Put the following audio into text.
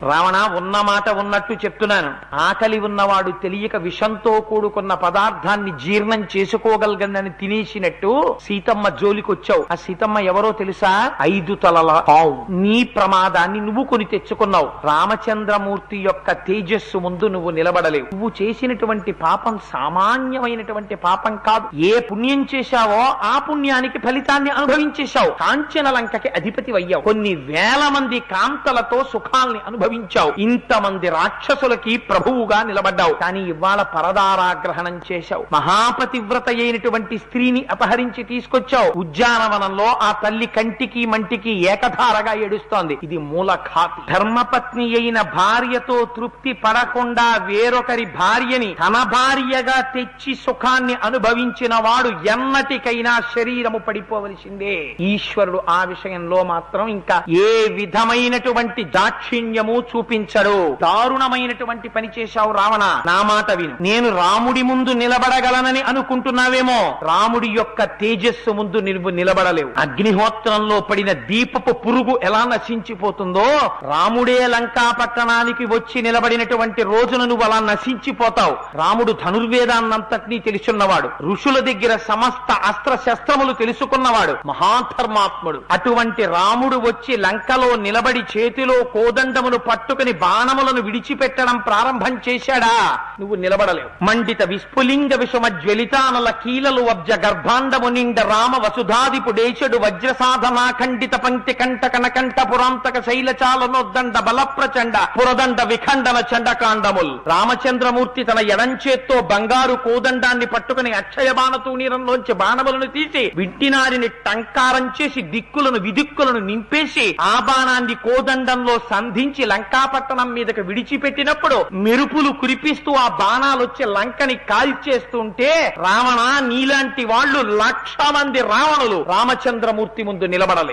రావణ, ఉన్న మాట ఉన్నట్టు చెప్తున్నాను. ఆకలి ఉన్నవాడు తెలియక విషంతో కూడుకున్న పదార్థాన్ని జీర్ణం చేసుకోగలగదని తినేసినట్టు సీతమ్మ జోలికొచ్చావు. ఆ సీతమ్మ ఎవరో తెలుసా? 5 తలల పావు. నీ ప్రమాదాన్ని నువ్వు కొని తెచ్చుకున్నావు. రామచంద్రమూర్తి యొక్క తేజస్సు ముందు నువ్వు నిలబడలేవు. నువ్వు చేసినటువంటి పాపం సామాన్యమైనటువంటి పాపం కాదు. ఏ పుణ్యం చేశావో ఆ పుణ్యానికి ఫలితాన్ని అనుభవించేశావు. కాంచన లంకకి అధిపతి అయ్యావు. కొన్ని వేల మంది కాంతలతో సుఖాల్ని అనుభవించావు. ఇంతమంది రాక్షసులకి ప్రభువుగా నిలబడ్డావు. కానీ ఇవాళ పరదారాగ్రహణం చేశావు. మహాపతివ్రత అయినటువంటి స్త్రీని అపహరించి తీసుకొచ్చావు. ఉద్యానవనంలో ఆ తల్లి కంటికి మంటికి ఏకధారగా ఏడుస్తోంది. ఇది మూలఘాతి. ధర్మపత్ని అయిన భార్యతో తృప్తి పడకుండా వేరొకరి భార్యని తన భార్యగా తెచ్చి సుఖాన్ని అనుభవించిన వాడు ఎన్నటికైనా శరీరము పడిపోవలసిందే. ఈశ్వరుడు ఆ విషయంలో మాత్రం ఇంకా ఏ విధమైనటువంటి దాక్షిణ్యము చూపించడు. దారుణమైనటువంటి పని చేశావు రావణ. నా మాట విను. నేను రాముడి ముందు నిలబడగలనని అనుకుంటున్నావేమో. రాముడి యొక్క తేజస్సు ముందు నిలబడలేవు. అగ్నిహోత్రంలో పడిన దీపపు పురుగు ఎలా నశించిపోతుందో రాముడే లంకా పట్టణానికి వచ్చి నిలబడినటువంటి రోజున నువ్వు అలా నశించిపోతావు. రాముడు ధనుర్వేదాన్నంతటినీ తెలుసున్నవాడు. ఋషుల దగ్గర సమస్త అస్త్ర శస్త్రములు తెలుసుకున్నవాడు. మహాధర్మాత్ముడు. అటువంటి రాముడు వచ్చి లంకలో నిలబడి చేతిలో కోదండమును పట్టుకుని బాణములను విడిచిపెట్టడం ప్రారంభం చేశాడా? నువ్వు నిలబడలేవు. మండిత విస్ఫులింగ విషమ జ్వలితానల కీలలు వబ్జ గర్భాండము నిండ రామ వసుధాదిపుడేశుడు వజ్ర సాధనా ఖండిత పంక్తి కంట కనకంఠ పురాంతక శైలచాలనోద్దండ బల ప్రచండ పురదండ విఖండన చండకాండముల్. రామచంద్రమూర్తి తన ఎడంచేత్తో బంగారు కోదండాన్ని పట్టుకుని అక్షయ బాణతూణీరంలోంచి బాణములను తీసి వింటినారిని టంకారం చేసి దిక్కులను విదిక్కులను నింపేసి ఆ బాణాన్ని కోదండంలో సంధించి లంకాపట్టణం మీదకి విడిచిపెట్టినప్పుడు మెరుపులు కురిపిస్తూ ఆ బాణాలు వచ్చి లంకని కాల్చేస్తుంటే రావణ, నీలాంటి వాళ్ళు 1,00,000 మంది రావణులు రామచంద్రమూర్తి ముందు నిలబడలే.